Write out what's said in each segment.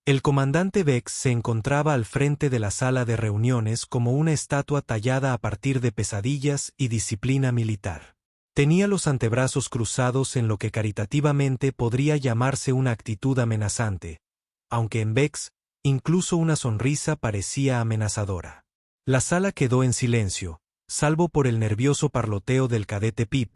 El comandante Vex se encontraba al frente de la sala de reuniones como una estatua tallada a partir de pesadillas y disciplina militar. Tenía los antebrazos cruzados en lo que caritativamente podría llamarse una actitud amenazante, aunque en Vex, incluso una sonrisa parecía amenazadora. La sala quedó en silencio, salvo por el nervioso parloteo del cadete Pip,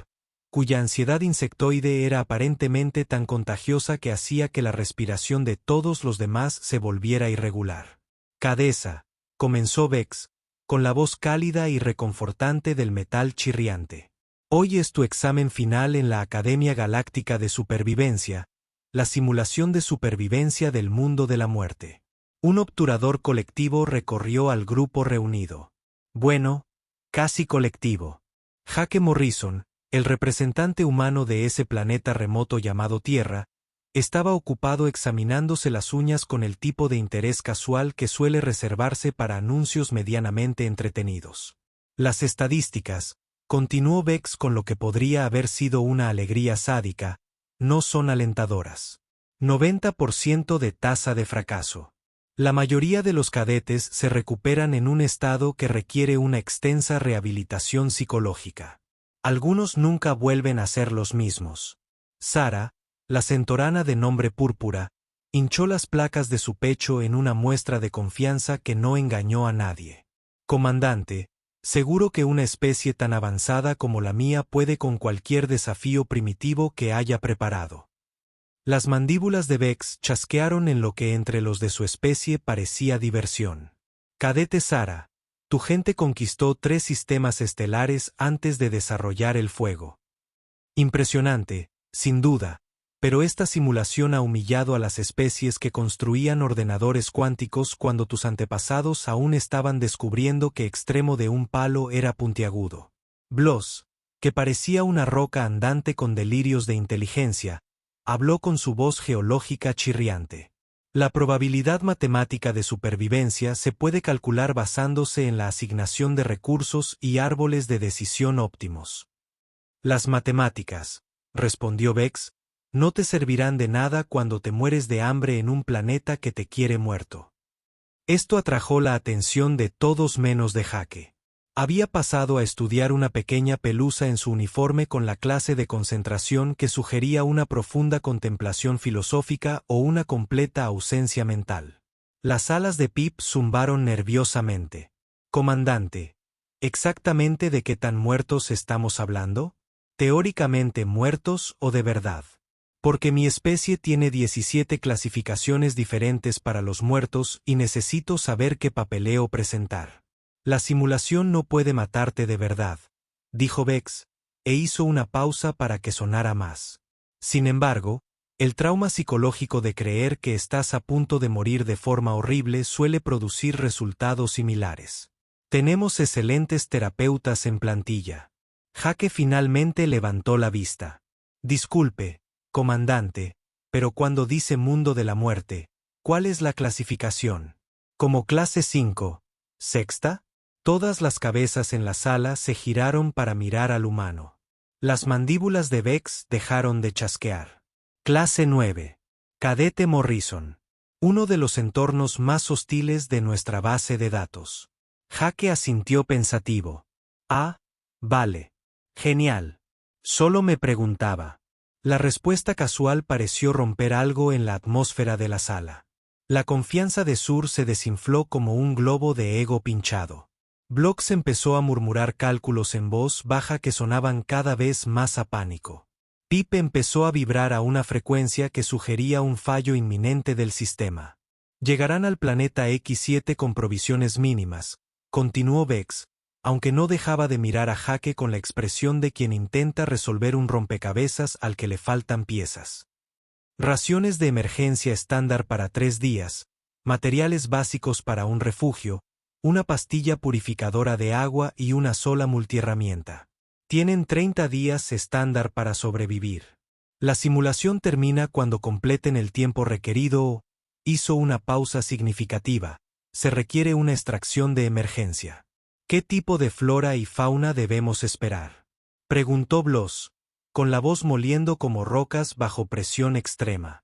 cuya ansiedad insectoide era aparentemente tan contagiosa que hacía que la respiración de todos los demás se volviera irregular. «Cadesa», comenzó Vex, con la voz cálida y reconfortante del metal chirriante. «Hoy es tu examen final en la Academia Galáctica de Supervivencia, la simulación de supervivencia del mundo de la muerte». Un obturador colectivo recorrió al grupo reunido. Bueno, casi colectivo. Jake Morrison, el representante humano de ese planeta remoto llamado Tierra, estaba ocupado examinándose las uñas con el tipo de interés casual que suele reservarse para anuncios medianamente entretenidos. Las estadísticas, continuó Vex con lo que podría haber sido una alegría sádica, no son alentadoras. 90% de tasa de fracaso. La mayoría de los cadetes se recuperan en un estado que requiere una extensa rehabilitación psicológica. Algunos nunca vuelven a ser los mismos. Sara, la centorana de nombre Púrpura, hinchó las placas de su pecho en una muestra de confianza que no engañó a nadie. «Comandante, seguro que una especie tan avanzada como la mía puede con cualquier desafío primitivo que haya preparado». Las mandíbulas de Vex chasquearon en lo que entre los de su especie parecía diversión. «Cadete Sara, tu gente conquistó 3 sistemas estelares antes de desarrollar el fuego. Impresionante, sin duda, pero esta simulación ha humillado a las especies que construían ordenadores cuánticos cuando tus antepasados aún estaban descubriendo que extremo de un palo era puntiagudo». Bloss, que parecía una roca andante con delirios de inteligencia, habló con su voz geológica chirriante. «La probabilidad matemática de supervivencia se puede calcular basándose en la asignación de recursos y árboles de decisión óptimos». «Las matemáticas», respondió Vex, «no te servirán de nada cuando te mueres de hambre en un planeta que te quiere muerto». Esto atrajo la atención de todos menos de Jake. Había pasado a estudiar una pequeña pelusa en su uniforme con la clase de concentración que sugería una profunda contemplación filosófica o una completa ausencia mental. Las alas de Pip zumbaron nerviosamente. «Comandante, ¿exactamente de qué tan muertos estamos hablando? ¿Teóricamente muertos o de verdad? Porque mi especie tiene 17 clasificaciones diferentes para los muertos y necesito saber qué papeleo presentar». «La simulación no puede matarte de verdad», dijo Vex, e hizo una pausa para que sonara más. «Sin embargo, el trauma psicológico de creer que estás a punto de morir de forma horrible suele producir resultados similares. Tenemos excelentes terapeutas en plantilla». Jake finalmente levantó la vista. «Disculpe, comandante, pero cuando dice mundo de la muerte, ¿cuál es la clasificación? ¿Como clase 5, sexta?» Todas las cabezas en la sala se giraron para mirar al humano. Las mandíbulas de Vex dejaron de chasquear. «Clase 9. Cadete Morrison. Uno de los entornos más hostiles de nuestra base de datos». Jake asintió pensativo. «Ah, vale. Genial. Solo me preguntaba». La respuesta casual pareció romper algo en la atmósfera de la sala. La confianza de Sur se desinfló como un globo de ego pinchado. Blocks empezó a murmurar cálculos en voz baja que sonaban cada vez más a pánico. Pip empezó a vibrar a una frecuencia que sugería un fallo inminente del sistema. «Llegarán al planeta X7 con provisiones mínimas», continuó Vex, aunque no dejaba de mirar a Jake con la expresión de quien intenta resolver un rompecabezas al que le faltan piezas. «Raciones de emergencia estándar para 3 días, materiales básicos para un refugio, una pastilla purificadora de agua y una sola multiherramienta. Tienen 30 días estándar para sobrevivir. La simulación termina cuando completen el tiempo requerido. Hizo una pausa significativa. Se requiere una extracción de emergencia. ¿Qué tipo de flora y fauna debemos esperar?», preguntó Bloss, con la voz moliendo como rocas bajo presión extrema.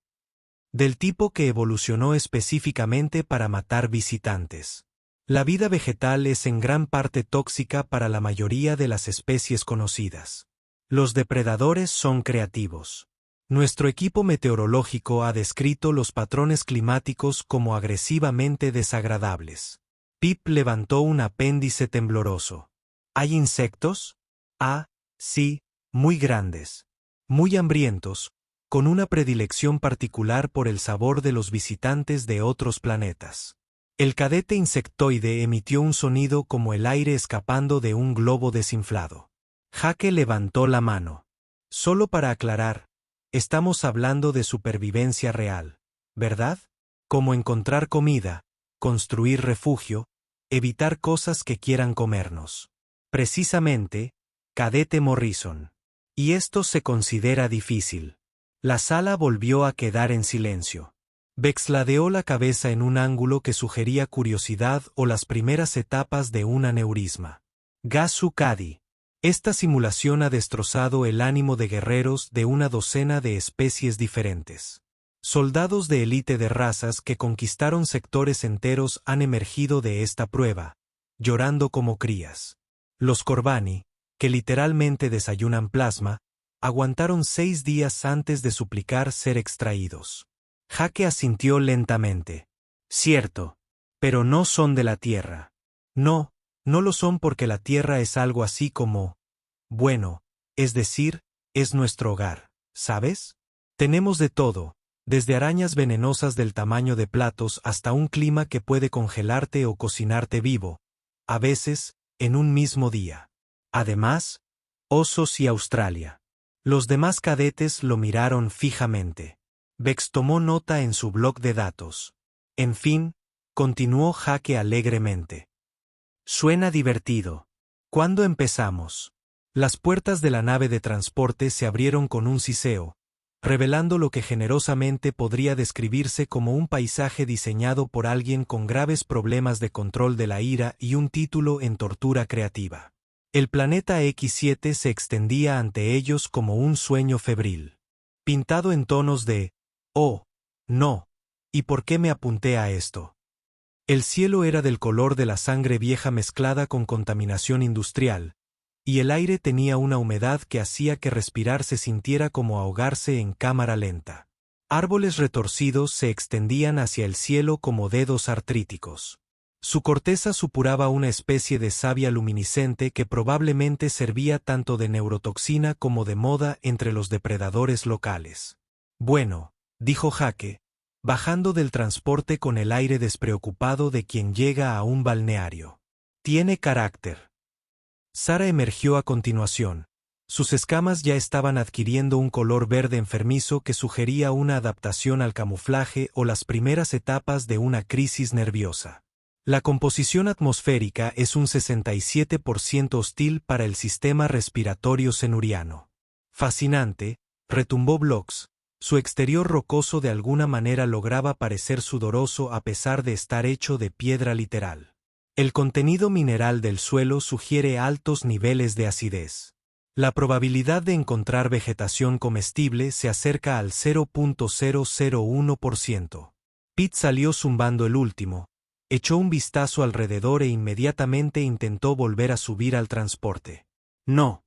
del tipo que evolucionó específicamente para matar visitantes. La vida vegetal es en gran parte tóxica para la mayoría de las especies conocidas. Los depredadores son creativos. Nuestro equipo meteorológico ha descrito los patrones climáticos como agresivamente desagradables. Pip levantó un apéndice tembloroso. ¿Hay insectos? Ah, sí, muy grandes. Muy hambrientos, con una predilección particular por el sabor de los visitantes de otros planetas. El cadete insectoide emitió un sonido como el aire escapando de un globo desinflado. Jake levantó la mano. Solo para aclarar, estamos hablando de supervivencia real, ¿verdad? Como encontrar comida, construir refugio, evitar cosas que quieran comernos. Precisamente, cadete Morrison. Y esto se considera difícil. La sala volvió a quedar en silencio. Bex ladeó la cabeza en un ángulo que sugería curiosidad o las primeras etapas de un aneurisma. Gasu Kadi. Esta simulación ha destrozado el ánimo de guerreros de una docena de especies diferentes. Soldados de élite de razas que conquistaron sectores enteros han emergido de esta prueba, llorando como crías. Los Corbani, que literalmente desayunan plasma, aguantaron 6 días antes de suplicar ser extraídos. Jake asintió lentamente. Cierto, pero no son de la Tierra. No, no lo son porque la Tierra es algo así como, bueno, es decir, es nuestro hogar, ¿sabes? Tenemos de todo, desde arañas venenosas del tamaño de platos hasta un clima que puede congelarte o cocinarte vivo, a veces, en un mismo día. Además, osos y Australia. Los demás cadetes lo miraron fijamente. Bex tomó nota en su bloc de datos. En fin, continuó Jake alegremente. Suena divertido. ¿Cuándo empezamos? Las puertas de la nave de transporte se abrieron con un siseo, revelando lo que generosamente podría describirse como un paisaje diseñado por alguien con graves problemas de control de la ira y un título en tortura creativa. El planeta X7 se extendía ante ellos como un sueño febril. Pintado en tonos de, oh, no, ¿y por qué me apunté a esto? El cielo era del color de la sangre vieja mezclada con contaminación industrial, y el aire tenía una humedad que hacía que respirar se sintiera como ahogarse en cámara lenta. Árboles retorcidos se extendían hacia el cielo como dedos artríticos. Su corteza supuraba una especie de savia luminiscente que probablemente servía tanto de neurotoxina como de moda entre los depredadores locales. Bueno, dijo Jake, bajando del transporte con el aire despreocupado de quien llega a un balneario. Tiene carácter. Sara emergió a continuación. Sus escamas ya estaban adquiriendo un color verde enfermizo que sugería una adaptación al camuflaje o las primeras etapas de una crisis nerviosa. La composición atmosférica es un 67% hostil para el sistema respiratorio cenuriano. Fascinante, retumbó Blocks. Su exterior rocoso de alguna manera lograba parecer sudoroso a pesar de estar hecho de piedra literal. El contenido mineral del suelo sugiere altos niveles de acidez. La probabilidad de encontrar vegetación comestible se acerca al 0.001%. Pete salió zumbando el último, echó un vistazo alrededor e inmediatamente intentó volver a subir al transporte. No,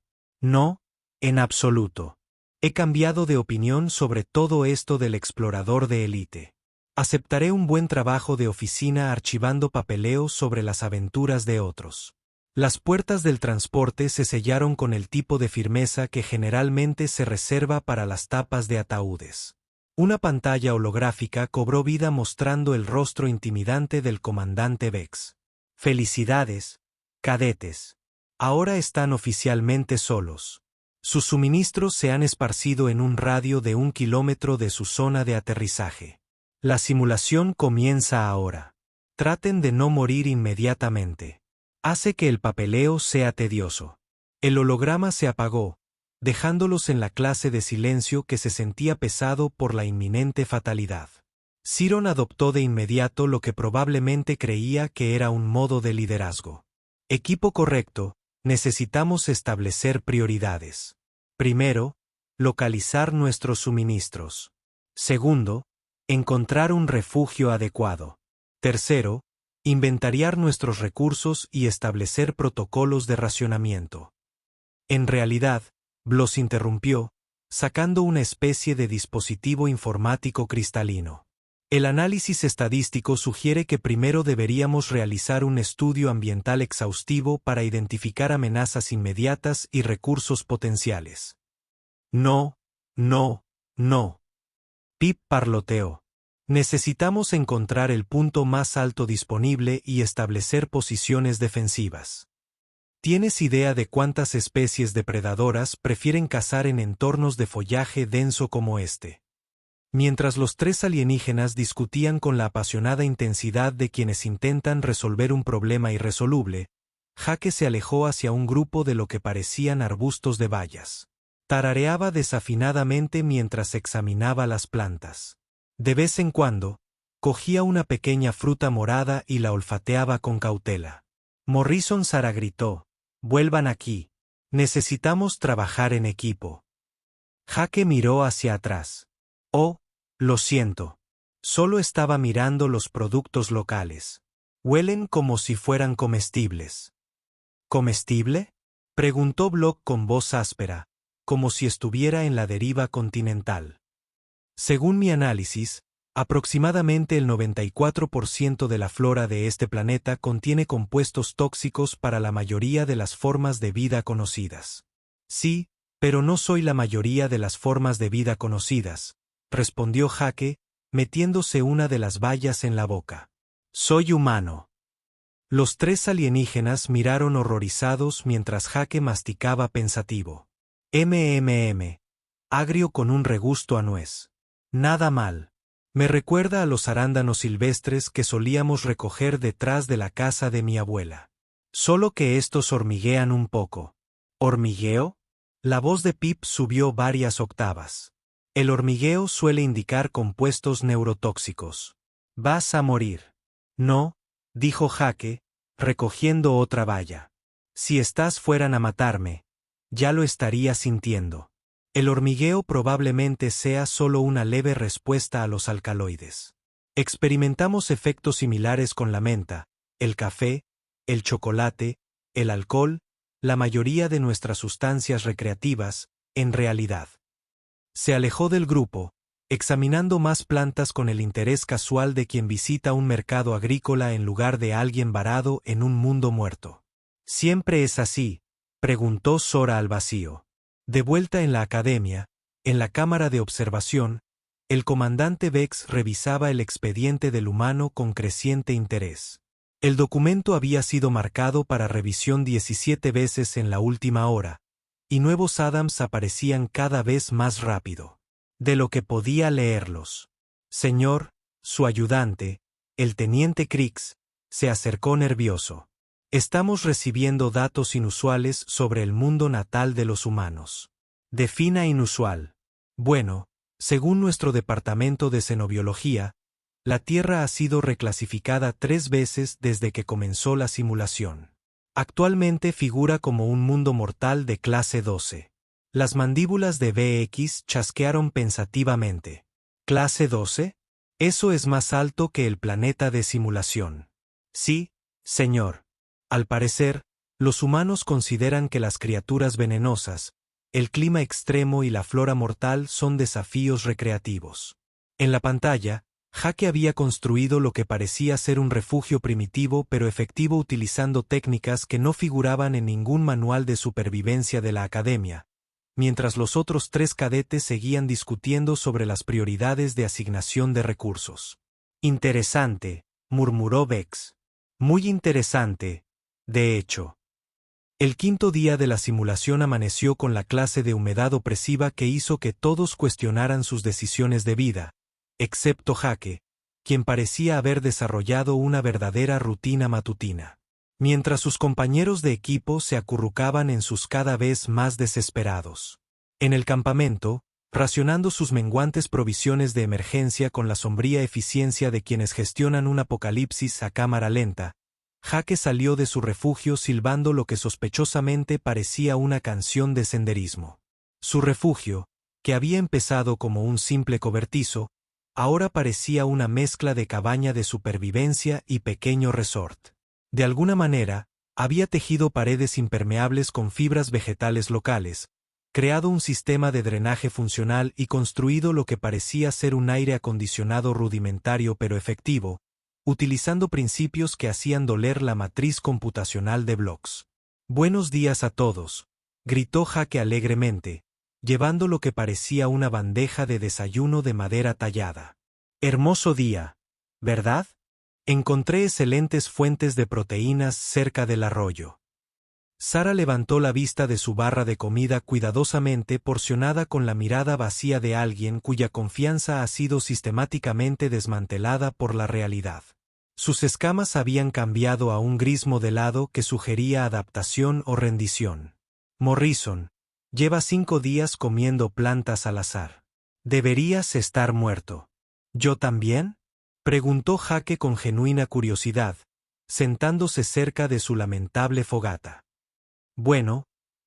en absoluto. He cambiado de opinión sobre todo esto del explorador de élite. Aceptaré un buen trabajo de oficina archivando papeleo sobre las aventuras de otros. Las puertas del transporte se sellaron con el tipo de firmeza que generalmente se reserva para las tapas de ataúdes. Una pantalla holográfica cobró vida mostrando el rostro intimidante del comandante Bex. Felicidades, cadetes. Ahora están oficialmente solos. Sus suministros se han esparcido en un radio de 1 kilómetro de su zona de aterrizaje. La simulación comienza ahora. Traten de no morir inmediatamente. Hace que el papeleo sea tedioso. El holograma se apagó, dejándolos en la clase de silencio que se sentía pesado por la inminente fatalidad. Siron adoptó de inmediato lo que probablemente creía que era un modo de liderazgo. Equipo correcto, necesitamos establecer prioridades. Primero, localizar nuestros suministros. Segundo, Encontrar un refugio adecuado. Tercero, inventariar nuestros recursos y establecer protocolos de racionamiento. En realidad, Bloss interrumpió, sacando una especie de dispositivo informático cristalino. El análisis estadístico sugiere que primero deberíamos realizar un estudio ambiental exhaustivo para identificar amenazas inmediatas y recursos potenciales. No, no, no. Pip parloteó. Necesitamos encontrar el punto más alto disponible y establecer posiciones defensivas. ¿Tienes idea de cuántas especies depredadoras prefieren cazar en entornos de follaje denso como este? Mientras los tres alienígenas discutían con la apasionada intensidad de quienes intentan resolver un problema irresoluble, Jake se alejó hacia un grupo de lo que parecían arbustos de bayas. Tarareaba desafinadamente mientras examinaba las plantas. De vez en cuando, cogía una pequeña fruta morada y la olfateaba con cautela. Morrison Sara gritó: «Vuelvan aquí. Necesitamos trabajar en equipo». Jake miró hacia atrás. «Oh, lo siento. Solo estaba mirando los productos locales. Huelen como si fueran comestibles». ¿Comestible?, preguntó Block con voz áspera, como si estuviera en la deriva continental. Según mi análisis, aproximadamente el 94% de la flora de este planeta contiene compuestos tóxicos para la mayoría de las formas de vida conocidas. Sí, pero no soy la mayoría de las formas de vida conocidas, respondió Jake, metiéndose una de las bayas en la boca. Soy humano. Los tres alienígenas miraron horrorizados mientras Jake masticaba pensativo. Agrio con un regusto a nuez. Nada mal. Me recuerda a los arándanos silvestres que solíamos recoger detrás de la casa de mi abuela. Solo que estos hormiguean un poco. ¿Hormigueo? La voz de Pip subió varias octavas. El hormigueo suele indicar compuestos neurotóxicos. Vas a morir. No, dijo Jake, recogiendo otra baya. Si estas fueran a matarme, ya lo estaría sintiendo. El hormigueo probablemente sea solo una leve respuesta a los alcaloides. Experimentamos efectos similares con la menta, el café, el chocolate, el alcohol, la mayoría de nuestras sustancias recreativas, en realidad. Se alejó del grupo, examinando más plantas con el interés casual de quien visita un mercado agrícola en lugar de alguien varado en un mundo muerto. ¿Siempre es así?, preguntó Sora al vacío. De vuelta en la academia, en la cámara de observación, el comandante Vex revisaba el expediente del humano con creciente interés. El documento había sido marcado para revisión 17 veces en la última hora, y nuevos Adams aparecían cada vez más rápido. De lo que podía leerlos. Señor, su ayudante, el teniente Crix, se acercó nervioso. Estamos recibiendo datos inusuales sobre el mundo natal de los humanos. Defina inusual. Bueno, según nuestro departamento de xenobiología, la Tierra ha sido reclasificada 3 veces desde que comenzó la simulación. Actualmente figura como un mundo mortal de clase 12. Las mandíbulas de VX chasquearon pensativamente. ¿Clase 12? Eso es más alto que el planeta de simulación. Sí, señor. Al parecer, los humanos consideran que las criaturas venenosas, el clima extremo y la flora mortal son desafíos recreativos. En la pantalla, Jake había construido lo que parecía ser un refugio primitivo pero efectivo utilizando técnicas que no figuraban en ningún manual de supervivencia de la academia, mientras los otros 3 cadetes seguían discutiendo sobre las prioridades de asignación de recursos. Interesante, murmuró Vex. Muy interesante. De hecho, el 5.º día de la simulación amaneció con la clase de humedad opresiva que hizo que todos cuestionaran sus decisiones de vida, excepto Jake, quien parecía haber desarrollado una verdadera rutina matutina. Mientras sus compañeros de equipo se acurrucaban en sus cada vez más desesperados. En el campamento, racionando sus menguantes provisiones de emergencia con la sombría eficiencia de quienes gestionan un apocalipsis a cámara lenta, Jake salió de su refugio silbando lo que sospechosamente parecía una canción de senderismo. Su refugio, que había empezado como un simple cobertizo, ahora parecía una mezcla de cabaña de supervivencia y pequeño resort. De alguna manera, había tejido paredes impermeables con fibras vegetales locales, creado un sistema de drenaje funcional y construido lo que parecía ser un aire acondicionado rudimentario pero efectivo, utilizando principios que hacían doler la matriz computacional de Blocks. «Buenos días a todos», gritó Jake alegremente, llevando lo que parecía una bandeja de desayuno de madera tallada. «Hermoso día, ¿verdad? Encontré excelentes fuentes de proteínas cerca del arroyo». Sara levantó la vista de su barra de comida cuidadosamente porcionada con la mirada vacía de alguien cuya confianza ha sido sistemáticamente desmantelada por la realidad. Sus escamas habían cambiado a un gris modelado que sugería adaptación o rendición. «Morrison, lleva 5 días comiendo plantas al azar. Deberías estar muerto». «¿Yo también?», preguntó Jake con genuina curiosidad, sentándose cerca de su lamentable fogata. «Bueno,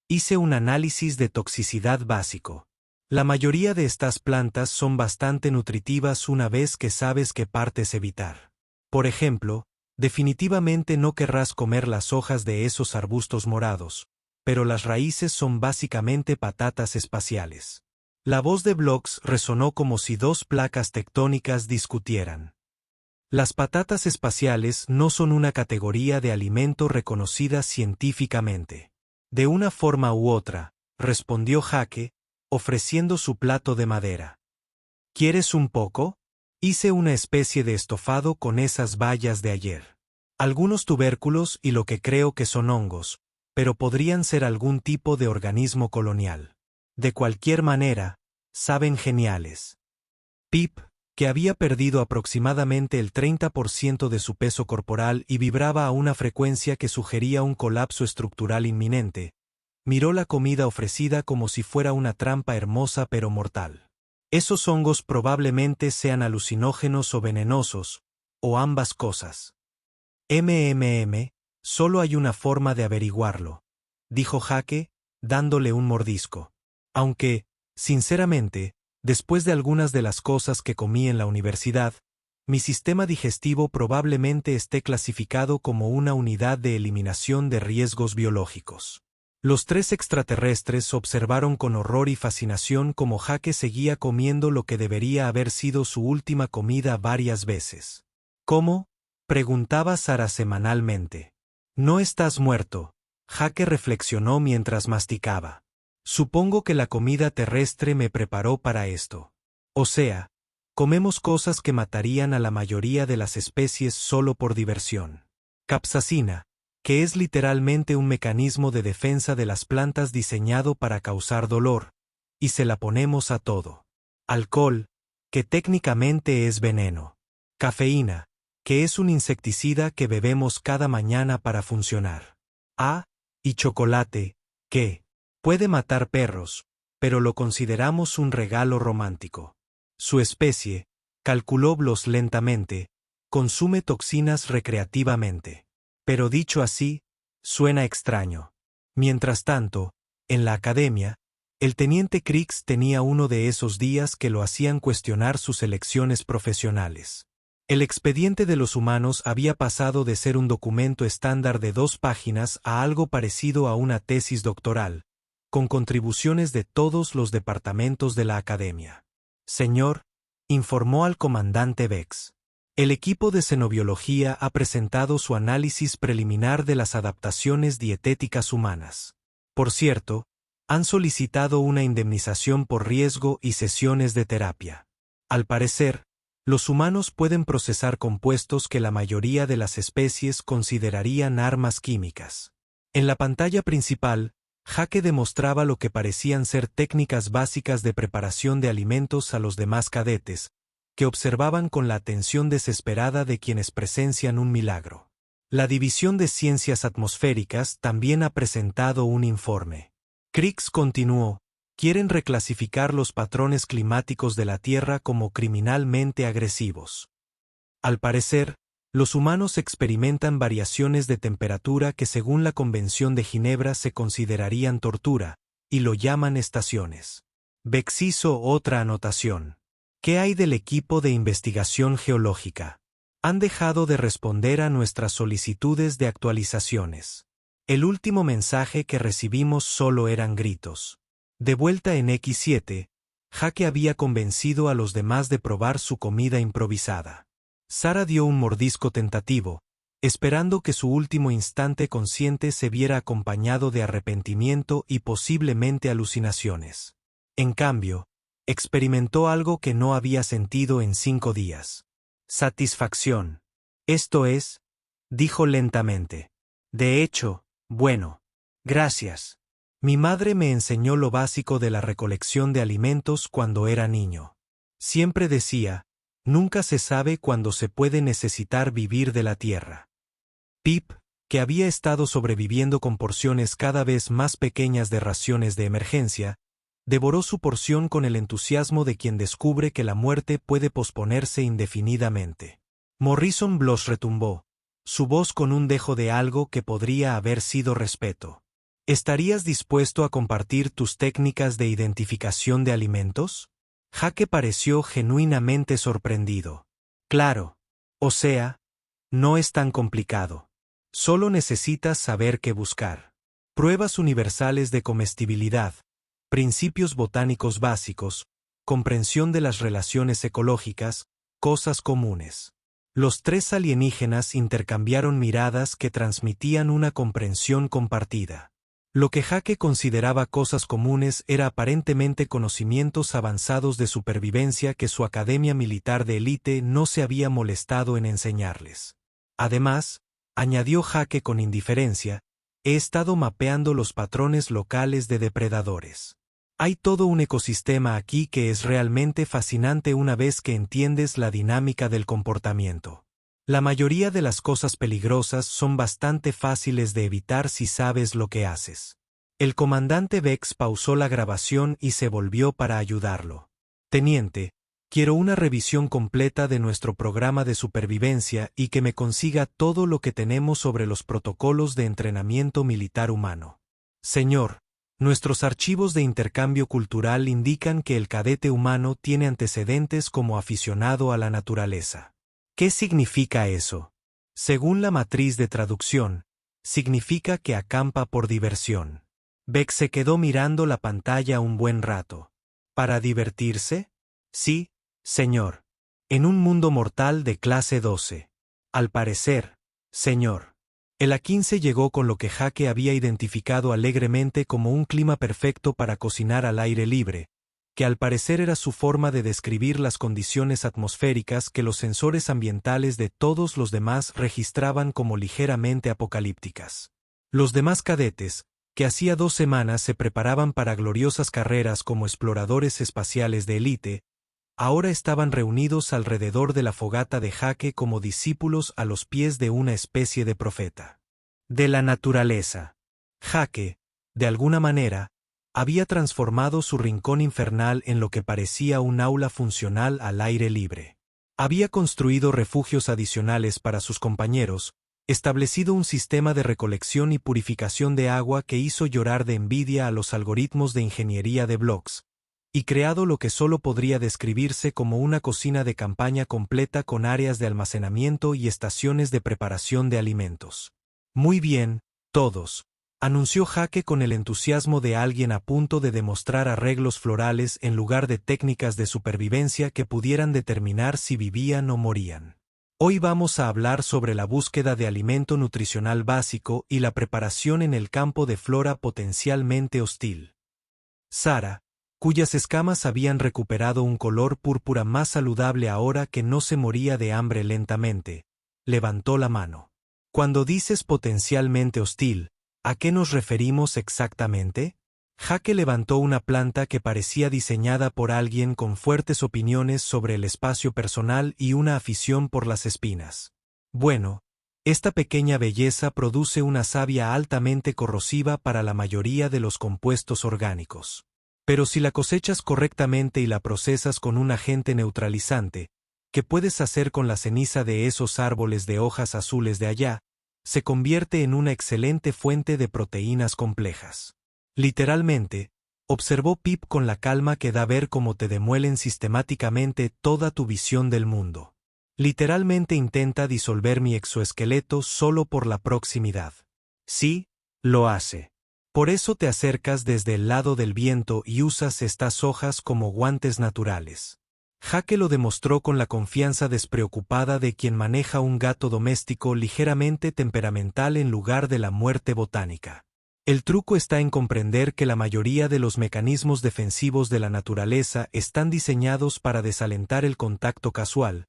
hice un análisis de toxicidad básico. La mayoría de estas plantas son bastante nutritivas una vez que sabes qué partes evitar. Por ejemplo, definitivamente no querrás comer las hojas de esos arbustos morados, pero las raíces son básicamente patatas espaciales». La voz de Blocks resonó como si 2 placas tectónicas discutieran. «Las patatas espaciales no son una categoría de alimento reconocida científicamente». «De una forma u otra», respondió Jake, ofreciendo su plato de madera. «¿Quieres un poco? Hice una especie de estofado con esas bayas de ayer. Algunos tubérculos y lo que creo que son hongos, pero podrían ser algún tipo de organismo colonial. De cualquier manera, saben geniales». Pip, que había perdido aproximadamente el 30% de su peso corporal y vibraba a una frecuencia que sugería un colapso estructural inminente, miró la comida ofrecida como si fuera una trampa hermosa pero mortal. «Esos hongos probablemente sean alucinógenos o venenosos, o ambas cosas». Solo hay una forma de averiguarlo», dijo Jake, dándole un mordisco. «Aunque, sinceramente, después de algunas de las cosas que comí en la universidad, mi sistema digestivo probablemente esté clasificado como una unidad de eliminación de riesgos biológicos». Los 3 extraterrestres observaron con horror y fascinación cómo Jake seguía comiendo lo que debería haber sido su última comida varias veces. «¿Cómo?», preguntaba Sara semanalmente. «No estás muerto», Jake reflexionó mientras masticaba. «Supongo que la comida terrestre me preparó para esto. O sea, comemos cosas que matarían a la mayoría de las especies solo por diversión. Capsaicina, que es literalmente un mecanismo de defensa de las plantas diseñado para causar dolor, y se la ponemos a todo. Alcohol, que técnicamente es veneno. Cafeína, que es un insecticida que bebemos cada mañana para funcionar. Y chocolate, que puede matar perros, pero lo consideramos un regalo romántico. Su especie, calculó Bloss lentamente, consume toxinas recreativamente. Pero dicho así, suena extraño. Mientras tanto, en la academia, el teniente Crix tenía uno de esos días que lo hacían cuestionar sus elecciones profesionales. El expediente de los humanos había pasado de ser un documento estándar de 2 páginas a algo parecido a una tesis doctoral, con contribuciones de todos los departamentos de la academia. «Señor», informó al comandante Vex, «el equipo de xenobiología ha presentado su análisis preliminar de las adaptaciones dietéticas humanas. Por cierto, han solicitado una indemnización por riesgo y sesiones de terapia. Al parecer, los humanos pueden procesar compuestos que la mayoría de las especies considerarían armas químicas». En la pantalla principal, Jake demostraba lo que parecían ser técnicas básicas de preparación de alimentos a los demás cadetes, que observaban con la atención desesperada de quienes presencian un milagro. La División de Ciencias Atmosféricas también ha presentado un informe. Crix continuó: quieren reclasificar los patrones climáticos de la Tierra como criminalmente agresivos. Al parecer, los humanos experimentan variaciones de temperatura que según la Convención de Ginebra se considerarían tortura, y lo llaman estaciones. Vex hizo otra anotación. ¿Qué hay del equipo de investigación geológica? Han dejado de responder a nuestras solicitudes de actualizaciones. El último mensaje que recibimos solo eran gritos. De vuelta en X7, Jake había convencido a los demás de probar su comida improvisada. Sara dio un mordisco tentativo, esperando que su último instante consciente se viera acompañado de arrepentimiento y posiblemente alucinaciones. En cambio, experimentó algo que no había sentido en 5 días. Satisfacción. Esto es, dijo lentamente. De hecho, bueno. Gracias. Mi madre me enseñó lo básico de la recolección de alimentos cuando era niño. Siempre decía, nunca se sabe cuándo se puede necesitar vivir de la tierra. Pip, que había estado sobreviviendo con porciones cada vez más pequeñas de raciones de emergencia, devoró su porción con el entusiasmo de quien descubre que la muerte puede posponerse indefinidamente. Morrison Bloss retumbó, su voz con un dejo de algo que podría haber sido respeto. ¿Estarías dispuesto a compartir tus técnicas de identificación de alimentos? Jake pareció genuinamente sorprendido. Claro. O sea, no es tan complicado. Solo necesitas saber qué buscar. Pruebas universales de comestibilidad, principios botánicos básicos, comprensión de las relaciones ecológicas, cosas comunes. Los 3 alienígenas intercambiaron miradas que transmitían una comprensión compartida. Lo que Jake consideraba cosas comunes era aparentemente conocimientos avanzados de supervivencia que su academia militar de élite no se había molestado en enseñarles. Además, añadió Jake con indiferencia, he estado mapeando los patrones locales de depredadores. Hay todo un ecosistema aquí que es realmente fascinante una vez que entiendes la dinámica del comportamiento. La mayoría de las cosas peligrosas son bastante fáciles de evitar si sabes lo que haces. El comandante Vex pausó la grabación y se volvió para ayudarlo. Teniente, quiero una revisión completa de nuestro programa de supervivencia y que me consiga todo lo que tenemos sobre los protocolos de entrenamiento militar humano. Señor, nuestros archivos de intercambio cultural indican que el cadete humano tiene antecedentes como aficionado a la naturaleza. ¿Qué significa eso? Según la matriz de traducción, significa que acampa por diversión. Beck se quedó mirando la pantalla un buen rato. ¿Para divertirse? Sí, señor. En un mundo mortal de clase 12. Al parecer, señor. El A-15 llegó con lo que Jake había identificado alegremente como un clima perfecto para cocinar al aire libre, que al parecer era su forma de describir las condiciones atmosféricas que los sensores ambientales de todos los demás registraban como ligeramente apocalípticas. Los demás cadetes, que hacía 2 semanas se preparaban para gloriosas carreras como exploradores espaciales de élite, ahora estaban reunidos alrededor de la fogata de Jake como discípulos a los pies de una especie de profeta. De la naturaleza. Jake, de alguna manera, había transformado su rincón infernal en lo que parecía un aula funcional al aire libre. Había construido refugios adicionales para sus compañeros, establecido un sistema de recolección y purificación de agua que hizo llorar de envidia a los algoritmos de ingeniería de Blocks, y creado lo que solo podría describirse como una cocina de campaña completa con áreas de almacenamiento y estaciones de preparación de alimentos. Muy bien, todos, anunció Jake con el entusiasmo de alguien a punto de demostrar arreglos florales en lugar de técnicas de supervivencia que pudieran determinar si vivían o morían. Hoy vamos a hablar sobre la búsqueda de alimento nutricional básico y la preparación en el campo de flora potencialmente hostil. Sara, cuyas escamas habían recuperado un color púrpura más saludable ahora que no se moría de hambre lentamente, levantó la mano. Cuando dices potencialmente hostil, ¿a qué nos referimos exactamente? Jake levantó una planta que parecía diseñada por alguien con fuertes opiniones sobre el espacio personal y una afición por las espinas. Bueno, esta pequeña belleza produce una savia altamente corrosiva para la mayoría de los compuestos orgánicos. Pero si la cosechas correctamente y la procesas con un agente neutralizante, ¿qué puedes hacer con la ceniza de esos árboles de hojas azules de allá? Se convierte en una excelente fuente de proteínas complejas. Literalmente, observó Pip con la calma que da ver cómo te demuelen sistemáticamente toda tu visión del mundo. Literalmente intenta disolver mi exoesqueleto solo por la proximidad. Sí, lo hace. Por eso te acercas desde el lado del viento y usas estas hojas como guantes naturales. Jake lo demostró con la confianza despreocupada de quien maneja un gato doméstico ligeramente temperamental en lugar de la muerte botánica. El truco está en comprender que la mayoría de los mecanismos defensivos de la naturaleza están diseñados para desalentar el contacto casual,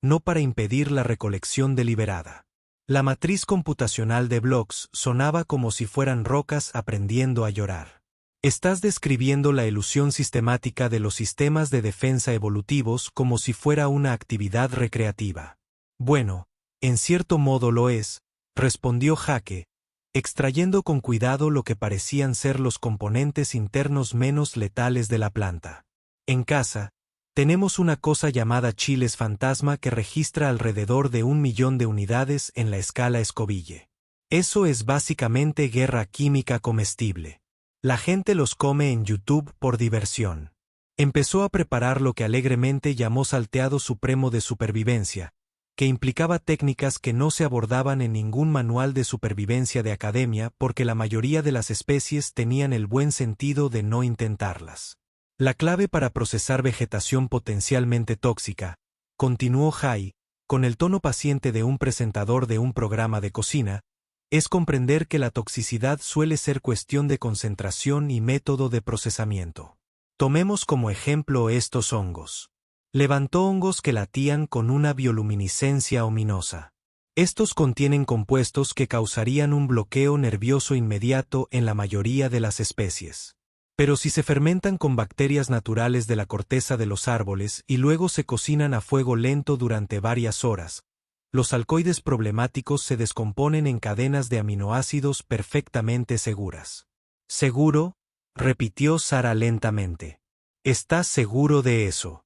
no para impedir la recolección deliberada. La matriz computacional de Blocks sonaba como si fueran rocas aprendiendo a llorar. Estás describiendo la elusión sistemática de los sistemas de defensa evolutivos como si fuera una actividad recreativa. Bueno, en cierto modo lo es, respondió Jake, extrayendo con cuidado lo que parecían ser los componentes internos menos letales de la planta. En casa, tenemos una cosa llamada chiles fantasma que registra alrededor de 1 millón de unidades en la escala Scoville. Eso es básicamente guerra química comestible. La gente los come en YouTube por diversión. Empezó a preparar lo que alegremente llamó salteado supremo de supervivencia, que implicaba técnicas que no se abordaban en ningún manual de supervivencia de academia porque la mayoría de las especies tenían el buen sentido de no intentarlas. La clave para procesar vegetación potencialmente tóxica, continuó Jai, con el tono paciente de un presentador de un programa de cocina, es comprender que la toxicidad suele ser cuestión de concentración y método de procesamiento. Tomemos como ejemplo estos hongos. Levantó hongos que latían con una bioluminiscencia ominosa. Estos contienen compuestos que causarían un bloqueo nervioso inmediato en la mayoría de las especies. Pero si se fermentan con bacterias naturales de la corteza de los árboles y luego se cocinan a fuego lento durante varias horas, los alcohoides problemáticos se descomponen en cadenas de aminoácidos perfectamente seguras. ¿Seguro?, repitió Sara lentamente. ¿Estás seguro de eso?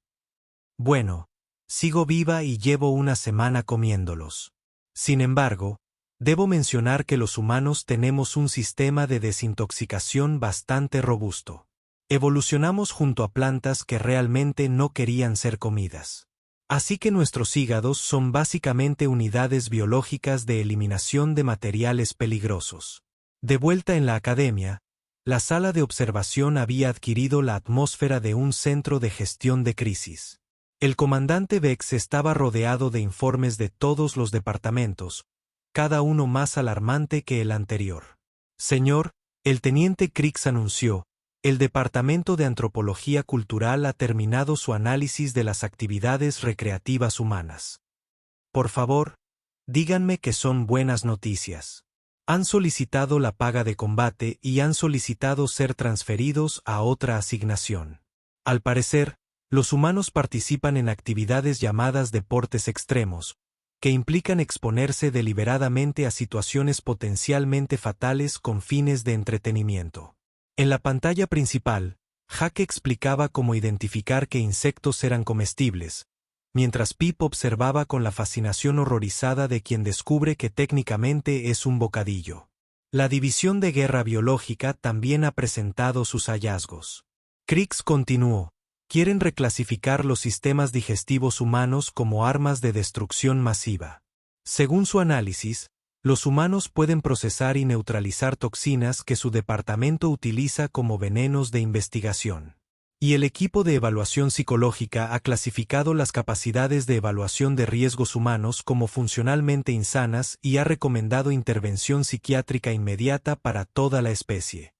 Bueno, sigo viva y llevo una semana comiéndolos. Sin embargo, debo mencionar que los humanos tenemos un sistema de desintoxicación bastante robusto. Evolucionamos junto a plantas que realmente no querían ser comidas. Así que nuestros hígados son básicamente unidades biológicas de eliminación de materiales peligrosos. De vuelta en la academia, la sala de observación había adquirido la atmósfera de un centro de gestión de crisis. El comandante Vex estaba rodeado de informes de todos los departamentos, cada uno más alarmante que el anterior. Señor, el teniente Crix anunció, el Departamento de Antropología Cultural ha terminado su análisis de las actividades recreativas humanas. Por favor, díganme que son buenas noticias. Han solicitado la paga de combate y han solicitado ser transferidos a otra asignación. Al parecer, los humanos participan en actividades llamadas deportes extremos, que implican exponerse deliberadamente a situaciones potencialmente fatales con fines de entretenimiento. En la pantalla principal, Jake explicaba cómo identificar qué insectos eran comestibles, mientras Pip observaba con la fascinación horrorizada de quien descubre que técnicamente es un bocadillo. La División de Guerra Biológica también ha presentado sus hallazgos. Crix continuó. Quieren reclasificar los sistemas digestivos humanos como armas de destrucción masiva. Según su análisis, los humanos pueden procesar y neutralizar toxinas que su departamento utiliza como venenos de investigación. Y el equipo de evaluación psicológica ha clasificado las capacidades de evaluación de riesgos humanos como funcionalmente insanas y ha recomendado intervención psiquiátrica inmediata para toda la especie.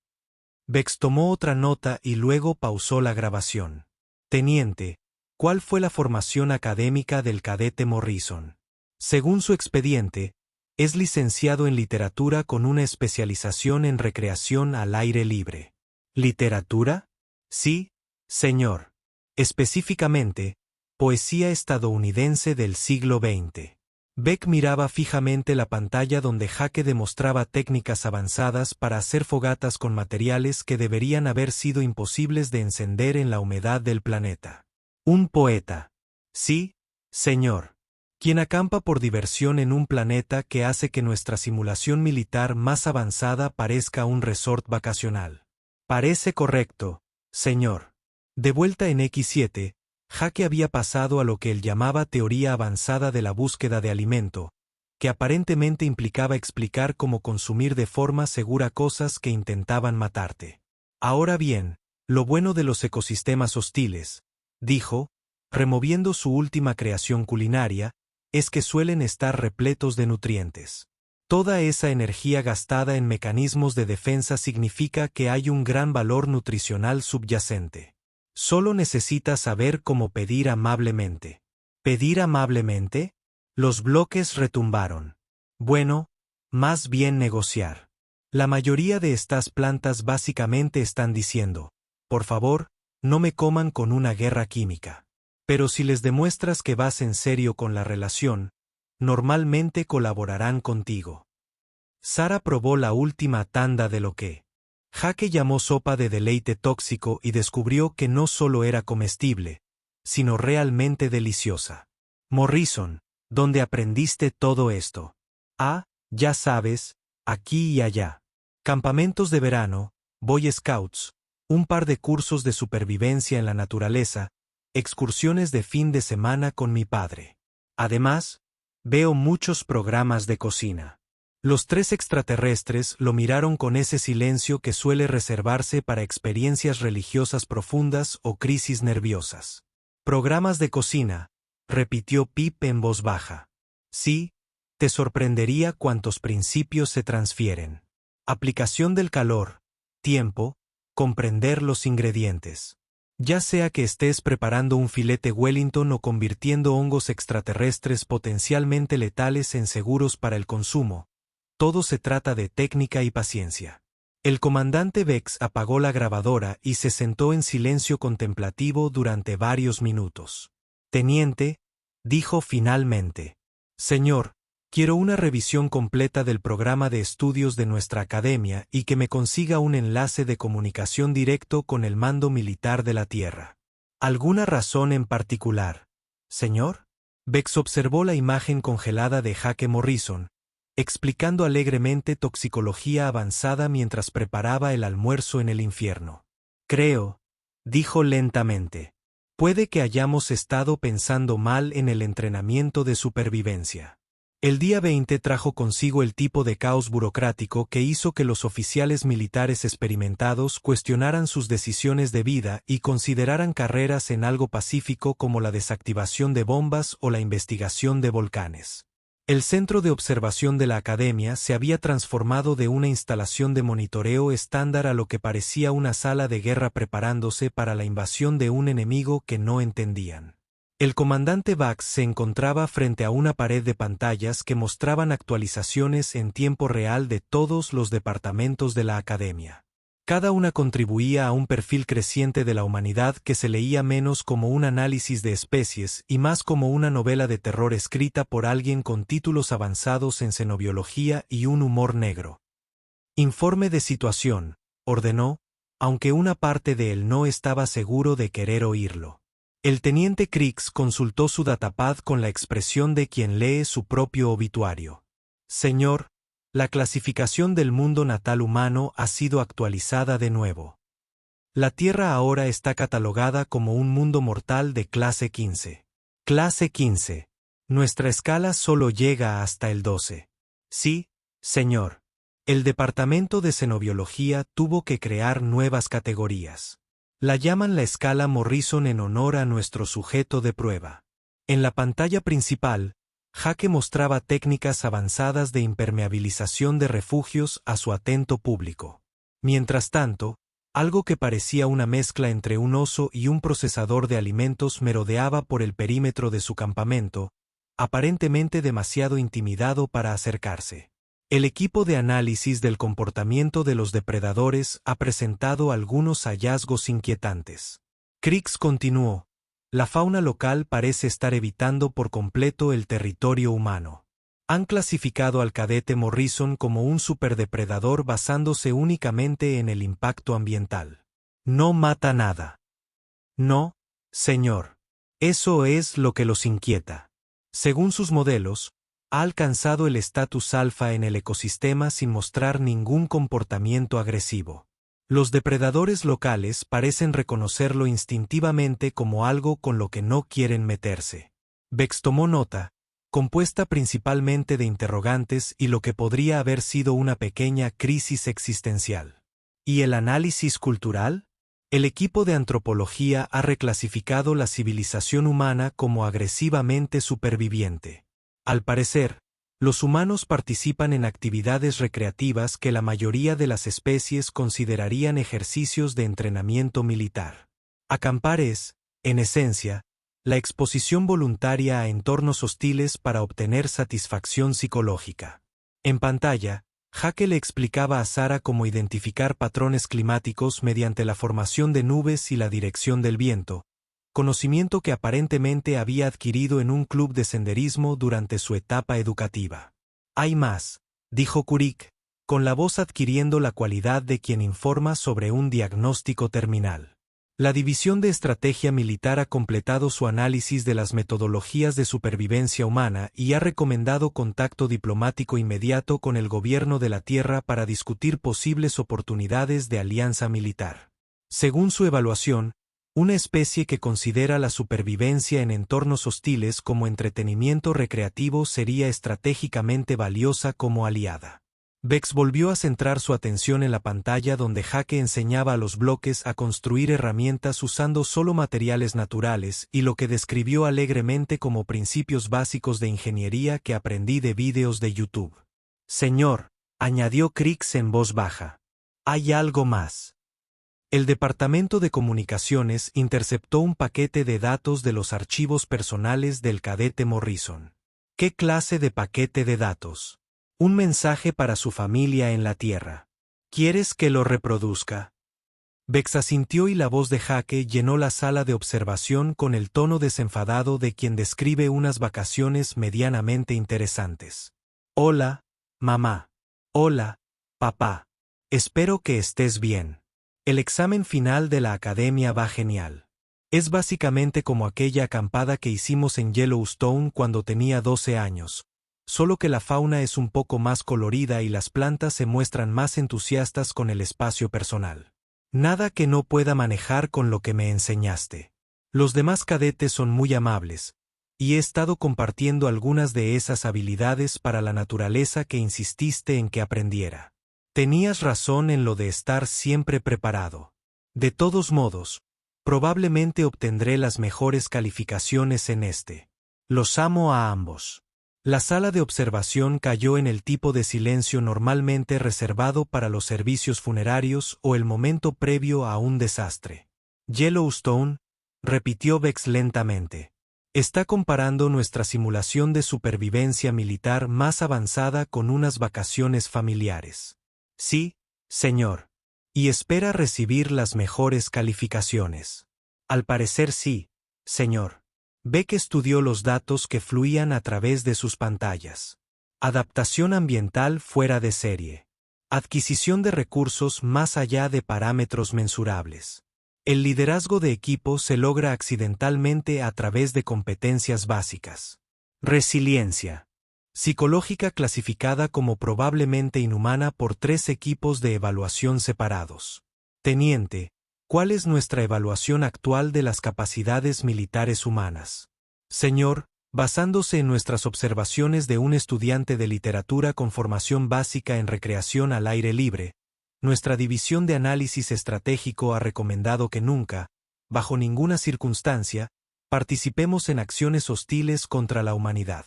Vex tomó otra nota y luego pausó la grabación. Teniente, ¿cuál fue la formación académica del cadete Morrison? Según su expediente, es licenciado en literatura con una especialización en recreación al aire libre. ¿Literatura? Sí, señor. Específicamente, poesía estadounidense del siglo XX. Beck miraba fijamente la pantalla donde Jake demostraba técnicas avanzadas para hacer fogatas con materiales que deberían haber sido imposibles de encender en la humedad del planeta. Un poeta. Sí, señor. Quien acampa por diversión en un planeta que hace que nuestra simulación militar más avanzada parezca un resort vacacional. Parece correcto, señor. De vuelta en X7, Jake había pasado a lo que él llamaba teoría avanzada de la búsqueda de alimento, que aparentemente implicaba explicar cómo consumir de forma segura cosas que intentaban matarte. Ahora bien, lo bueno de los ecosistemas hostiles, dijo, removiendo su última creación culinaria, es que suelen estar repletos de nutrientes. Toda esa energía gastada en mecanismos de defensa significa que hay un gran valor nutricional subyacente. Solo necesitas saber cómo pedir amablemente. ¿Pedir amablemente? Los bloques retumbaron. Bueno, más bien negociar. La mayoría de estas plantas básicamente están diciendo, por favor, no me coman con una guerra química. Pero si les demuestras que vas en serio con la relación, normalmente colaborarán contigo. Sara probó la última tanda de lo que Jake llamó sopa de deleite tóxico y descubrió que no solo era comestible, sino realmente deliciosa. Morrison, ¿dónde aprendiste todo esto? Ah, ya sabes, aquí y allá. Campamentos de verano, Boy Scouts, un par de cursos de supervivencia en la naturaleza, excursiones de fin de semana con mi padre. Además, veo muchos programas de cocina. Los tres extraterrestres lo miraron con ese silencio que suele reservarse para experiencias religiosas profundas o crisis nerviosas. Programas de cocina, repitió Pip en voz baja. Sí, te sorprendería cuántos principios se transfieren. Aplicación del calor, tiempo, comprender los ingredientes. Ya sea que estés preparando un filete Wellington o convirtiendo hongos extraterrestres potencialmente letales en seguros para el consumo, todo se trata de técnica y paciencia. El comandante Vex apagó la grabadora y se sentó en silencio contemplativo durante varios minutos. Teniente, dijo finalmente. Señor, quiero una revisión completa del programa de estudios de nuestra academia y que me consiga un enlace de comunicación directo con el mando militar de la Tierra. ¿Alguna razón en particular, señor? Vex observó la imagen congelada de Jake Morrison, explicando alegremente toxicología avanzada mientras preparaba el almuerzo en el infierno. Creo, dijo lentamente, puede que hayamos estado pensando mal en el entrenamiento de supervivencia. El día 20 trajo consigo el tipo de caos burocrático que hizo que los oficiales militares experimentados cuestionaran sus decisiones de vida y consideraran carreras en algo pacífico como la desactivación de bombas o la investigación de volcanes. El centro de observación de la academia se había transformado de una instalación de monitoreo estándar a lo que parecía una sala de guerra preparándose para la invasión de un enemigo que no entendían. El comandante Bax se encontraba frente a una pared de pantallas que mostraban actualizaciones en tiempo real de todos los departamentos de la academia. Cada una contribuía a un perfil creciente de la humanidad que se leía menos como un análisis de especies y más como una novela de terror escrita por alguien con títulos avanzados en xenobiología y un humor negro. Informe de situación, ordenó, aunque una parte de él no estaba seguro de querer oírlo. El teniente Crix consultó su datapad con la expresión de quien lee su propio obituario. Señor, la clasificación del mundo natal humano ha sido actualizada de nuevo. La Tierra ahora está catalogada como un mundo mortal de clase 15. Clase 15. Nuestra escala solo llega hasta el 12. Sí, señor. El Departamento de Xenobiología tuvo que crear nuevas categorías. La llaman la escala Morrison en honor a nuestro sujeto de prueba. En la pantalla principal, Jake mostraba técnicas avanzadas de impermeabilización de refugios a su atento público. Mientras tanto, algo que parecía una mezcla entre un oso y un procesador de alimentos merodeaba por el perímetro de su campamento, aparentemente demasiado intimidado para acercarse. El equipo de análisis del comportamiento de los depredadores ha presentado algunos hallazgos inquietantes. Crix continuó. La fauna local parece estar evitando por completo el territorio humano. Han clasificado al cadete Morrison como un superdepredador basándose únicamente en el impacto ambiental. No mata nada. No, señor. Eso es lo que los inquieta. Según sus modelos, ha alcanzado el estatus alfa en el ecosistema sin mostrar ningún comportamiento agresivo. Los depredadores locales parecen reconocerlo instintivamente como algo con lo que no quieren meterse. Bex tomó nota, compuesta principalmente de interrogantes y lo que podría haber sido una pequeña crisis existencial. ¿Y el análisis cultural? El equipo de antropología ha reclasificado la civilización humana como agresivamente superviviente. Al parecer, los humanos participan en actividades recreativas que la mayoría de las especies considerarían ejercicios de entrenamiento militar. Acampar es, en esencia, la exposición voluntaria a entornos hostiles para obtener satisfacción psicológica. En pantalla, Jake le explicaba a Sara cómo identificar patrones climáticos mediante la formación de nubes y la dirección del viento, conocimiento que aparentemente había adquirido en un club de senderismo durante su etapa educativa. Hay más, dijo Kurik, con la voz adquiriendo la cualidad de quien informa sobre un diagnóstico terminal. La División de Estrategia Militar ha completado su análisis de las metodologías de supervivencia humana y ha recomendado contacto diplomático inmediato con el gobierno de la Tierra para discutir posibles oportunidades de alianza militar. Según su evaluación, una especie que considera la supervivencia en entornos hostiles como entretenimiento recreativo sería estratégicamente valiosa como aliada. Bex volvió a centrar su atención en la pantalla donde Jake enseñaba a los bloques a construir herramientas usando solo materiales naturales y lo que describió alegremente como principios básicos de ingeniería que aprendí de vídeos de YouTube. Señor, añadió Crix en voz baja. Hay algo más. El Departamento de Comunicaciones interceptó un paquete de datos de los archivos personales del cadete Morrison. ¿Qué clase de paquete de datos? Un mensaje para su familia en la Tierra. ¿Quieres que lo reproduzca? Bex asintió y la voz de Jake llenó la sala de observación con el tono desenfadado de quien describe unas vacaciones medianamente interesantes. Hola, mamá. Hola, papá. Espero que estés bien. El examen final de la academia va genial. Es básicamente como aquella acampada que hicimos en Yellowstone cuando tenía 12 años. Solo que la fauna es un poco más colorida y las plantas se muestran más entusiastas con el espacio personal. Nada que no pueda manejar con lo que me enseñaste. Los demás cadetes son muy amables, y he estado compartiendo algunas de esas habilidades para la naturaleza que insististe en que aprendiera. Tenías razón en lo de estar siempre preparado. De todos modos, probablemente obtendré las mejores calificaciones en este. Los amo a ambos. La sala de observación cayó en el tipo de silencio normalmente reservado para los servicios funerarios o el momento previo a un desastre. Yellowstone, repitió Bex lentamente. Está comparando nuestra simulación de supervivencia militar más avanzada con unas vacaciones familiares. Sí, señor. Y espera recibir las mejores calificaciones. Al parecer sí, señor. Beck estudió los datos que fluían a través de sus pantallas. Adaptación ambiental fuera de serie. Adquisición de recursos más allá de parámetros mensurables. El liderazgo de equipo se logra accidentalmente a través de competencias básicas. Resiliencia. Psicológica clasificada como probablemente inhumana por 3 equipos de evaluación separados. Teniente. ¿Cuál es nuestra evaluación actual de las capacidades militares humanas? Señor, basándose en nuestras observaciones de un estudiante de literatura con formación básica en recreación al aire libre, nuestra división de análisis estratégico ha recomendado que nunca, bajo ninguna circunstancia, participemos en acciones hostiles contra la humanidad.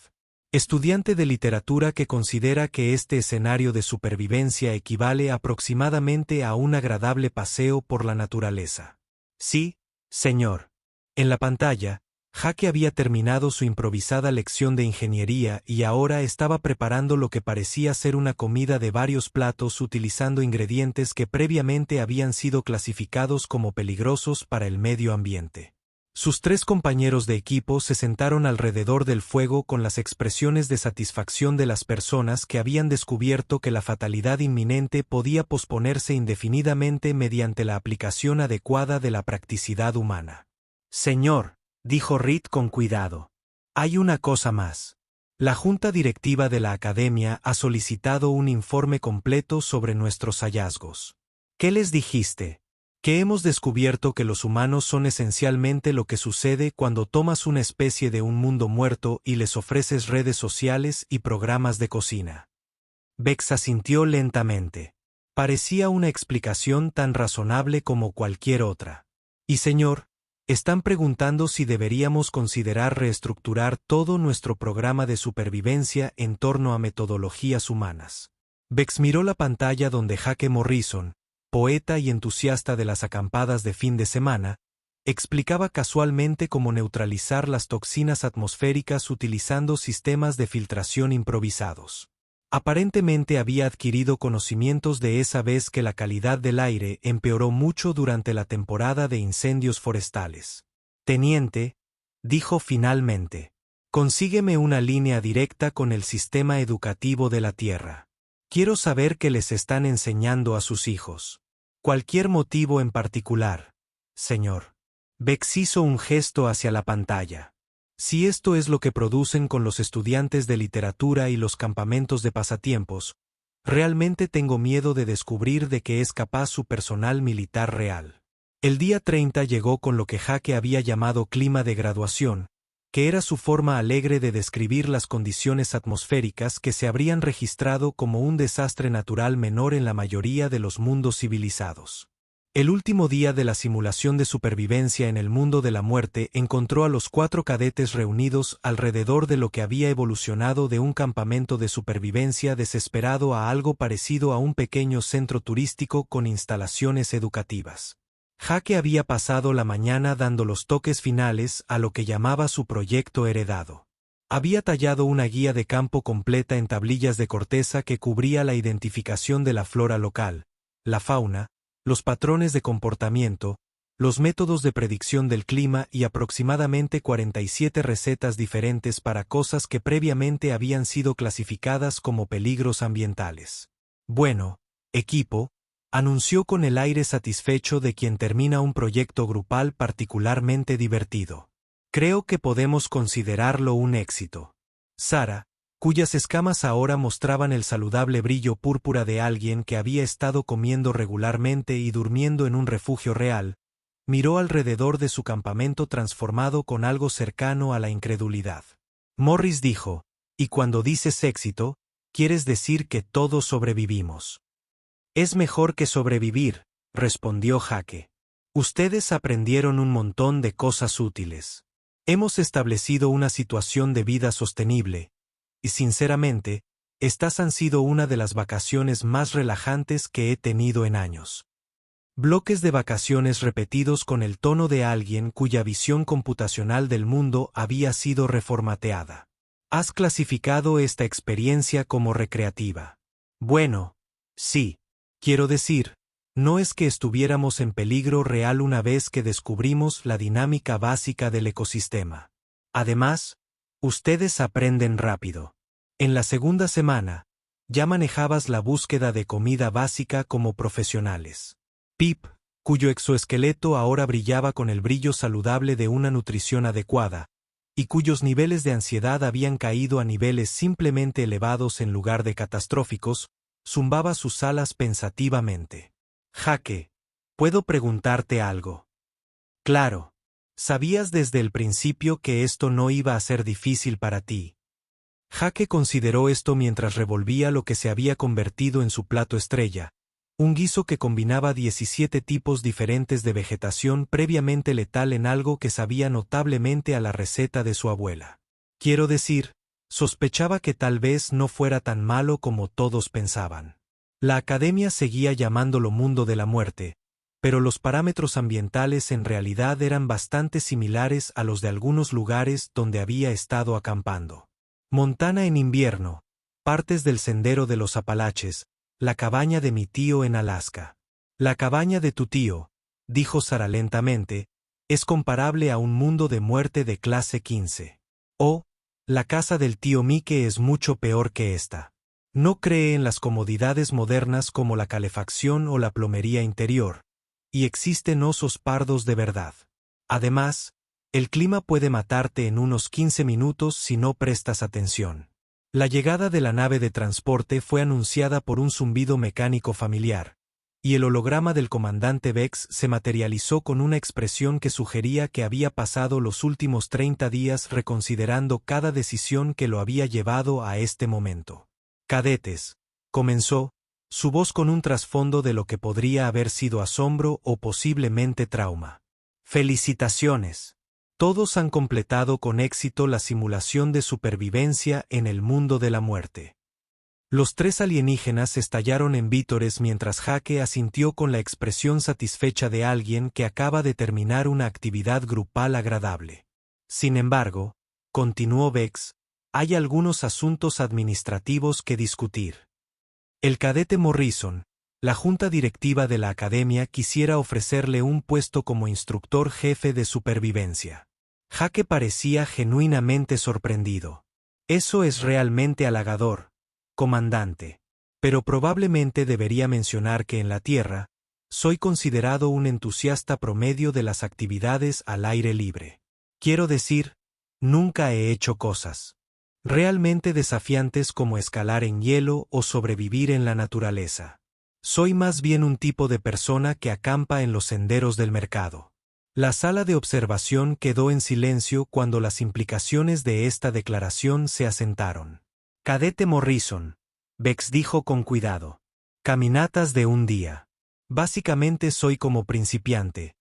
Estudiante de literatura que considera que este escenario de supervivencia equivale aproximadamente a un agradable paseo por la naturaleza. Sí, señor. En la pantalla, Jake había terminado su improvisada lección de ingeniería y ahora estaba preparando lo que parecía ser una comida de varios platos utilizando ingredientes que previamente habían sido clasificados como peligrosos para el medio ambiente. Sus 3 compañeros de equipo se sentaron alrededor del fuego con las expresiones de satisfacción de las personas que habían descubierto que la fatalidad inminente podía posponerse indefinidamente mediante la aplicación adecuada de la practicidad humana. Señor, dijo Reed con cuidado. Hay una cosa más. La Junta Directiva de la Academia ha solicitado un informe completo sobre nuestros hallazgos. ¿Qué les dijiste? Que hemos descubierto que los humanos son esencialmente lo que sucede cuando tomas una especie de un mundo muerto y les ofreces redes sociales y programas de cocina. Bex asintió lentamente. Parecía una explicación tan razonable como cualquier otra. Y señor, están preguntando si deberíamos considerar reestructurar todo nuestro programa de supervivencia en torno a metodologías humanas. Bex miró la pantalla donde Jake Morrison, poeta y entusiasta de las acampadas de fin de semana, explicaba casualmente cómo neutralizar las toxinas atmosféricas utilizando sistemas de filtración improvisados. Aparentemente había adquirido conocimientos de esa vez que la calidad del aire empeoró mucho durante la temporada de incendios forestales. Teniente, dijo finalmente, consígueme una línea directa con el sistema educativo de la Tierra. Quiero saber qué les están enseñando a sus hijos. Cualquier motivo en particular, señor. Bex hizo un gesto hacia la pantalla. Si esto es lo que producen con los estudiantes de literatura y los campamentos de pasatiempos, realmente tengo miedo de descubrir de qué es capaz su personal militar real. El día 30 llegó con lo que Jake había llamado clima de graduación, que era su forma alegre de describir las condiciones atmosféricas que se habrían registrado como un desastre natural menor en la mayoría de los mundos civilizados. El último día de la simulación de supervivencia en el mundo de la muerte encontró a los 4 cadetes reunidos alrededor de lo que había evolucionado de un campamento de supervivencia desesperado a algo parecido a un pequeño centro turístico con instalaciones educativas. Jake había pasado la mañana dando los toques finales a lo que llamaba su proyecto heredado. Había tallado una guía de campo completa en tablillas de corteza que cubría la identificación de la flora local, la fauna, los patrones de comportamiento, los métodos de predicción del clima y aproximadamente 47 recetas diferentes para cosas que previamente habían sido clasificadas como peligros ambientales. Bueno, equipo, anunció con el aire satisfecho de quien termina un proyecto grupal particularmente divertido. Creo que podemos considerarlo un éxito. Sara, cuyas escamas ahora mostraban el saludable brillo púrpura de alguien que había estado comiendo regularmente y durmiendo en un refugio real, miró alrededor de su campamento transformado con algo cercano a la incredulidad. Morris dijo, y cuando dices éxito, quieres decir que todos sobrevivimos. Es mejor que sobrevivir, respondió Jake. Ustedes aprendieron un montón de cosas útiles. Hemos establecido una situación de vida sostenible, y sinceramente, estas han sido una de las vacaciones más relajantes que he tenido en años. Bloques de vacaciones repetidos con el tono de alguien cuya visión computacional del mundo había sido reformateada. Has clasificado esta experiencia como recreativa. Bueno, sí. Quiero decir, no es que estuviéramos en peligro real una vez que descubrimos la dinámica básica del ecosistema. Además, ustedes aprenden rápido. En la segunda semana, ya manejabas la búsqueda de comida básica como profesionales. Pip, cuyo exoesqueleto ahora brillaba con el brillo saludable de una nutrición adecuada, y cuyos niveles de ansiedad habían caído a niveles simplemente elevados en lugar de catastróficos, zumbaba sus alas pensativamente. Jake, ¿puedo preguntarte algo? Claro. Sabías desde el principio que esto no iba a ser difícil para ti. Jake consideró esto mientras revolvía lo que se había convertido en su plato estrella, un guiso que combinaba 17 tipos diferentes de vegetación previamente letal en algo que sabía notablemente a la receta de su abuela. Quiero decir, sospechaba que tal vez no fuera tan malo como todos pensaban. La academia seguía llamándolo mundo de la muerte, pero los parámetros ambientales en realidad eran bastante similares a los de algunos lugares donde había estado acampando. Montana en invierno, partes del sendero de los Apalaches, la cabaña de mi tío en Alaska. La cabaña de tu tío, dijo Sara lentamente, es comparable a un mundo de muerte de clase 15. Oh, la casa del tío Mike es mucho peor que esta. No cree en las comodidades modernas como la calefacción o la plomería interior, y existen osos pardos de verdad. Además, el clima puede matarte en unos 15 minutos si no prestas atención. La llegada de la nave de transporte fue anunciada por un zumbido mecánico familiar, y el holograma del comandante Vex se materializó con una expresión que sugería que había pasado los últimos 30 días reconsiderando cada decisión que lo había llevado a este momento. Cadetes, comenzó, su voz con un trasfondo de lo que podría haber sido asombro o posiblemente trauma. Felicitaciones. Todos han completado con éxito la simulación de supervivencia en el mundo de la muerte. Los 3 alienígenas estallaron en vítores mientras Jake asintió con la expresión satisfecha de alguien que acaba de terminar una actividad grupal agradable. Sin embargo, continuó Vex, hay algunos asuntos administrativos que discutir. El cadete Morrison, la junta directiva de la academia quisiera ofrecerle un puesto como instructor jefe de supervivencia. Jake parecía genuinamente sorprendido. Eso es realmente halagador, comandante. Pero probablemente debería mencionar que en la Tierra, soy considerado un entusiasta promedio de las actividades al aire libre. Quiero decir, nunca he hecho cosas realmente desafiantes como escalar en hielo o sobrevivir en la naturaleza. Soy más bien un tipo de persona que acampa en los senderos del mercado. La sala de observación quedó en silencio cuando las implicaciones de esta declaración se asentaron. Cadete Morrison, Vex dijo con cuidado. Caminatas de un día. Básicamente soy como principiante.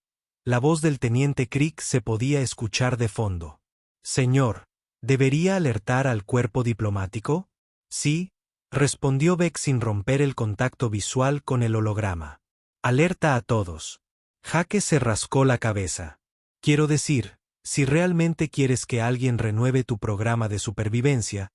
La voz del teniente Crick se podía escuchar de fondo. Señor, ¿debería alertar al cuerpo diplomático? Sí, respondió Vex sin romper el contacto visual con el holograma. Alerta a todos. Jake se rascó la cabeza. Quiero decir, si realmente quieres que alguien renueve tu programa de supervivencia,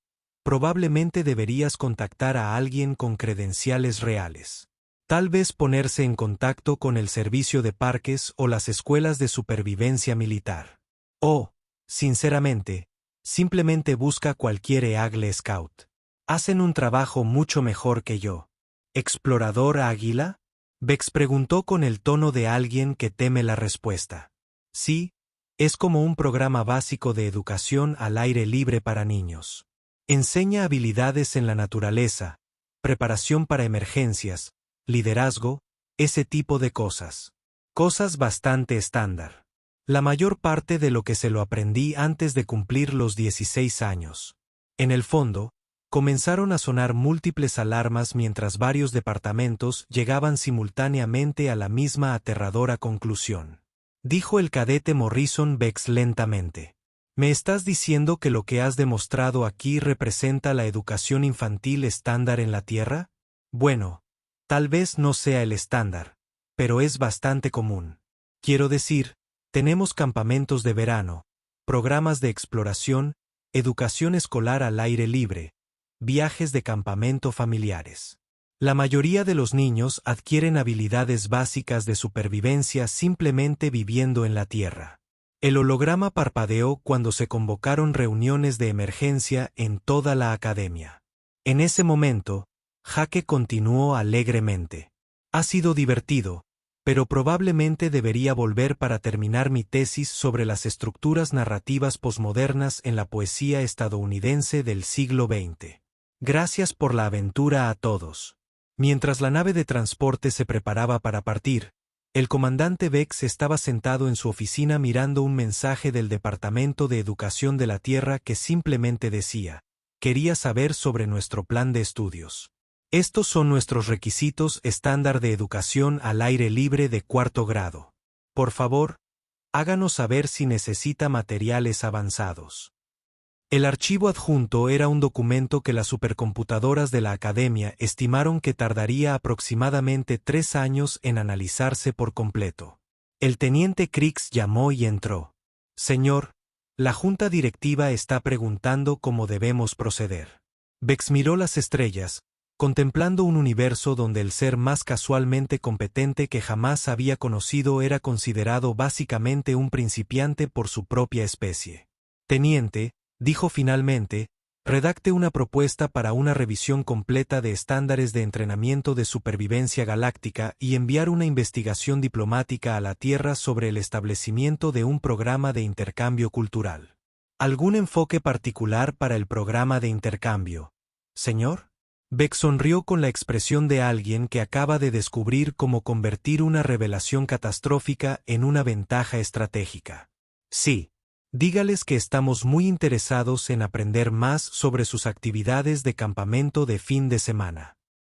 probablemente deberías contactar a alguien con credenciales reales. Tal vez ponerse en contacto con el servicio de parques o las escuelas de supervivencia militar. O, sinceramente, simplemente busca cualquier Eagle Scout. Hacen un trabajo mucho mejor que yo. ¿Explorador águila? Vex preguntó con el tono de alguien que teme la respuesta. Sí, es como un programa básico de educación al aire libre para niños. Enseña habilidades en la naturaleza, preparación para emergencias, liderazgo, ese tipo de cosas. Cosas bastante estándar. La mayor parte de lo que se lo aprendí antes de cumplir los 16 años. En el fondo, comenzaron a sonar múltiples alarmas mientras varios departamentos llegaban simultáneamente a la misma aterradora conclusión. Dijo el cadete Morrison Vex lentamente. ¿Me estás diciendo que lo que has demostrado aquí representa la educación infantil estándar en la Tierra? Bueno, tal vez no sea el estándar, pero es bastante común. Quiero decir, tenemos campamentos de verano, programas de exploración, educación escolar al aire libre, viajes de campamento familiares. La mayoría de los niños adquieren habilidades básicas de supervivencia simplemente viviendo en la Tierra. El holograma parpadeó cuando se convocaron reuniones de emergencia en toda la academia. En ese momento, Jake continuó alegremente. Ha sido divertido, pero probablemente debería volver para terminar mi tesis sobre las estructuras narrativas posmodernas en la poesía estadounidense del siglo XX. Gracias por la aventura a todos. Mientras la nave de transporte se preparaba para partir, el comandante Vex estaba sentado en su oficina mirando un mensaje del Departamento de Educación de la Tierra que simplemente decía, quería saber sobre nuestro plan de estudios. Estos son nuestros requisitos estándar de educación al aire libre de 4º grado. Por favor, háganos saber si necesita materiales avanzados. El archivo adjunto era un documento que las supercomputadoras de la academia estimaron que tardaría aproximadamente 3 años en analizarse por completo. El teniente Crix llamó y entró. Señor, la junta directiva está preguntando cómo debemos proceder. Vex miró las estrellas, contemplando un universo donde el ser más casualmente competente que jamás había conocido era considerado básicamente un principiante por su propia especie. Teniente, dijo finalmente, redacte una propuesta para una revisión completa de estándares de entrenamiento de supervivencia galáctica y enviar una investigación diplomática a la Tierra sobre el establecimiento de un programa de intercambio cultural. ¿Algún enfoque particular para el programa de intercambio, señor? Beck sonrió con la expresión de alguien que acaba de descubrir cómo convertir una revelación catastrófica en una ventaja estratégica. Sí. Dígales que estamos muy interesados en aprender más sobre sus actividades de campamento de fin de semana.